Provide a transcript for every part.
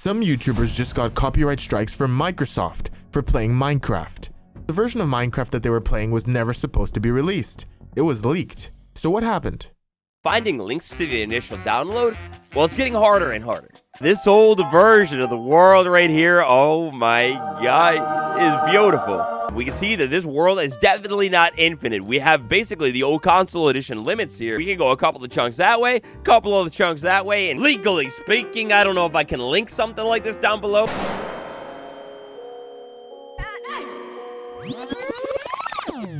Some YouTubers just got copyright strikes from Microsoft for playing Minecraft. The version of Minecraft that they were playing was never supposed to be released. It was leaked. So what happened? Finding links to the initial download? Well, it's getting harder and harder. This old version of the world right here, oh my god, is beautiful. We can see that this world is definitely not infinite. We have basically the old console edition limits here. We can go a couple of chunks that way, a couple of chunks that way, and legally speaking, I don't know if I can link something like this down below.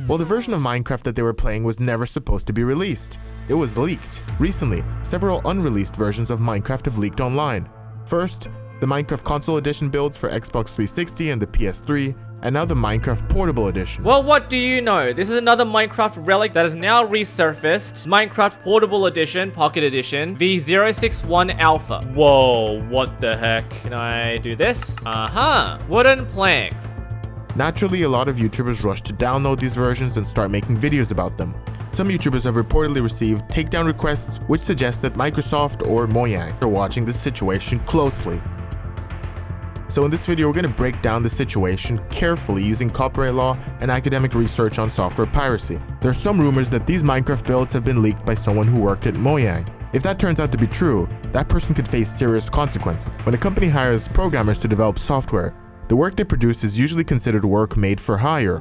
Well, the version of Minecraft that they were playing was never supposed to be released. It was leaked. Recently, several unreleased versions of Minecraft have leaked online. First, the Minecraft Console Edition builds for Xbox 360 and the PS3, and now the Minecraft Portable Edition. Well, what do you know? This is another Minecraft relic that is now resurfaced. Minecraft Portable Edition, Pocket Edition, V061 Alpha. Whoa, what the heck? Can I do this? Wooden planks. Naturally, a lot of YouTubers rush to download these versions and start making videos about them. Some YouTubers have reportedly received takedown requests, which suggests that Microsoft or Mojang are watching this situation closely. So in this video, we're going to break down the situation carefully using copyright law and academic research on software piracy. There are some rumors that these Minecraft builds have been leaked by someone who worked at Mojang. If that turns out to be true, that person could face serious consequences. When a company hires programmers to develop software, the work they produce is usually considered work made for hire.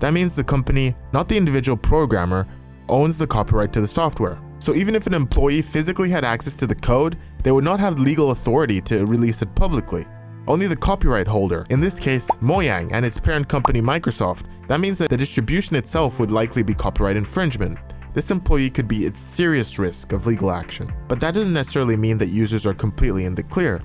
That means the company, not the individual programmer, owns the copyright to the software. So even if an employee physically had access to the code, they would not have legal authority to release it publicly. Only the copyright holder, in this case Mojang and its parent company Microsoft. That means that the distribution itself would likely be copyright infringement. This employee could be at serious risk of legal action. But that doesn't necessarily mean that users are completely in the clear.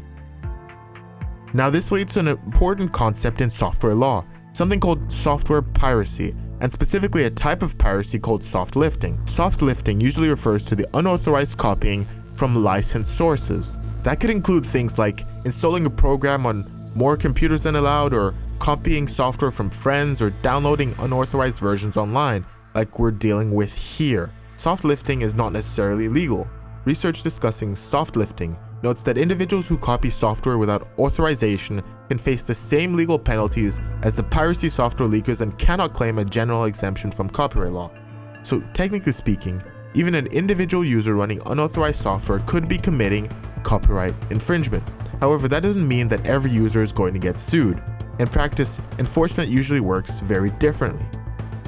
Now this leads to an important concept in software law, something called software piracy, and specifically a type of piracy called soft lifting. Soft lifting usually refers to the unauthorized copying from licensed sources. That could include things like installing a program on more computers than allowed, or copying software from friends, or downloading unauthorized versions online, like we're dealing with here. Soft lifting is not necessarily legal. Research discussing soft lifting notes that individuals who copy software without authorization can face the same legal penalties as the piracy software leakers and cannot claim a general exemption from copyright law. So technically speaking, even an individual user running unauthorized software could be committing copyright infringement. However, that doesn't mean that every user is going to get sued. In practice, enforcement usually works very differently.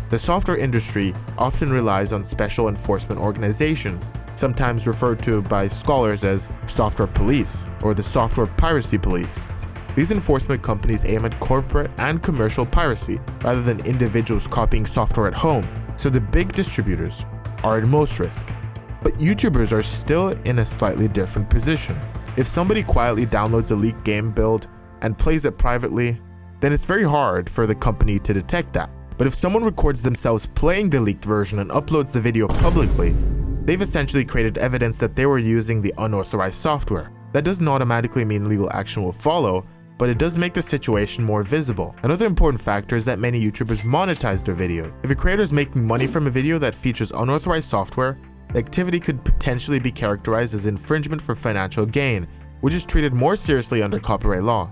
The software industry often relies on special enforcement organizations, sometimes referred to by scholars as software police or the software piracy police. These enforcement companies aim at corporate and commercial piracy rather than individuals copying software at home, so the big distributors are at most risk. But YouTubers are still in a slightly different position. If somebody quietly downloads a leaked game build and plays it privately, then it's very hard for the company to detect that. But if someone records themselves playing the leaked version and uploads the video publicly, they've essentially created evidence that they were using the unauthorized software. That doesn't automatically mean legal action will follow, but it does make the situation more visible. Another important factor is that many YouTubers monetize their video. If a creator is making money from a video that features unauthorized software, the activity could potentially be characterized as infringement for financial gain, which is treated more seriously under copyright law.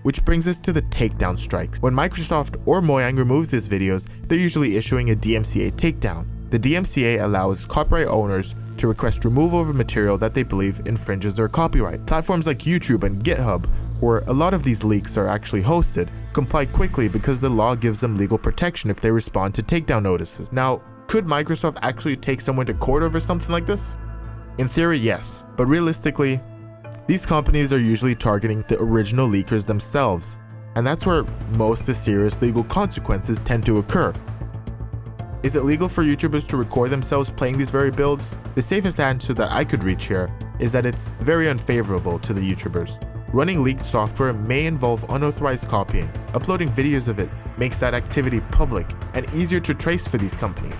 Which brings us to the takedown strikes. When Microsoft or Mojang removes these videos, they're usually issuing a DMCA takedown. The DMCA allows copyright owners to request removal of a material that they believe infringes their copyright. Platforms like YouTube and GitHub, where a lot of these leaks are actually hosted, comply quickly because the law gives them legal protection if they respond to takedown notices. Now, could Microsoft actually take someone to court over something like this? In theory, yes, but realistically, these companies are usually targeting the original leakers themselves, and that's where most of the serious legal consequences tend to occur. Is it legal for YouTubers to record themselves playing these very builds? The safest answer that I could reach here is that it's very unfavorable to the YouTubers. Running leaked software may involve unauthorized copying. Uploading videos of it makes that activity public and easier to trace for these companies.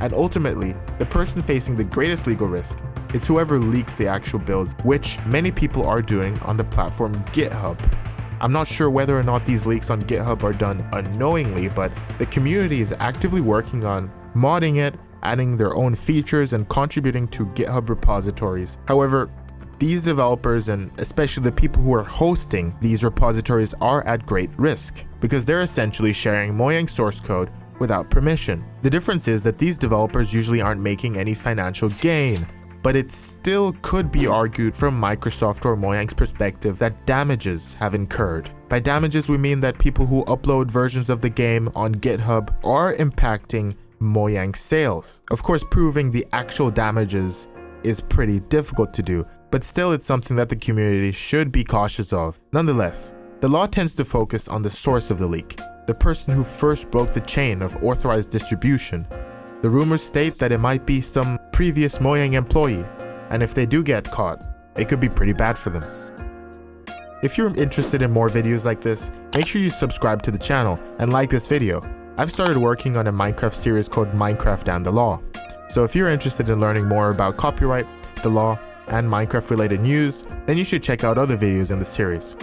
And ultimately, the person facing the greatest legal risk is whoever leaks the actual builds, which many people are doing on the platform GitHub. I'm not sure whether or not these leaks on GitHub are done unknowingly, but the community is actively working on modding it, adding their own features, and contributing to GitHub repositories. However, these developers and especially the people who are hosting these repositories are at great risk because they're essentially sharing Mojang source code without permission. The difference is that these developers usually aren't making any financial gain, but it still could be argued from Microsoft or Mojang's perspective that damages have incurred. By damages, we mean that people who upload versions of the game on GitHub are impacting Mojang sales. Of course, proving the actual damages is pretty difficult to do, but still it's something that the community should be cautious of. Nonetheless, the law tends to focus on the source of the leak, the person who first broke the chain of authorized distribution. The rumors state that it might be some previous Mojang employee, and if they do get caught, it could be pretty bad for them. If you're interested in more videos like this, make sure you subscribe to the channel and like this video. I've started working on a Minecraft series called Minecraft and the Law. So if you're interested in learning more about copyright, the law, and Minecraft related news, then you should check out other videos in the series.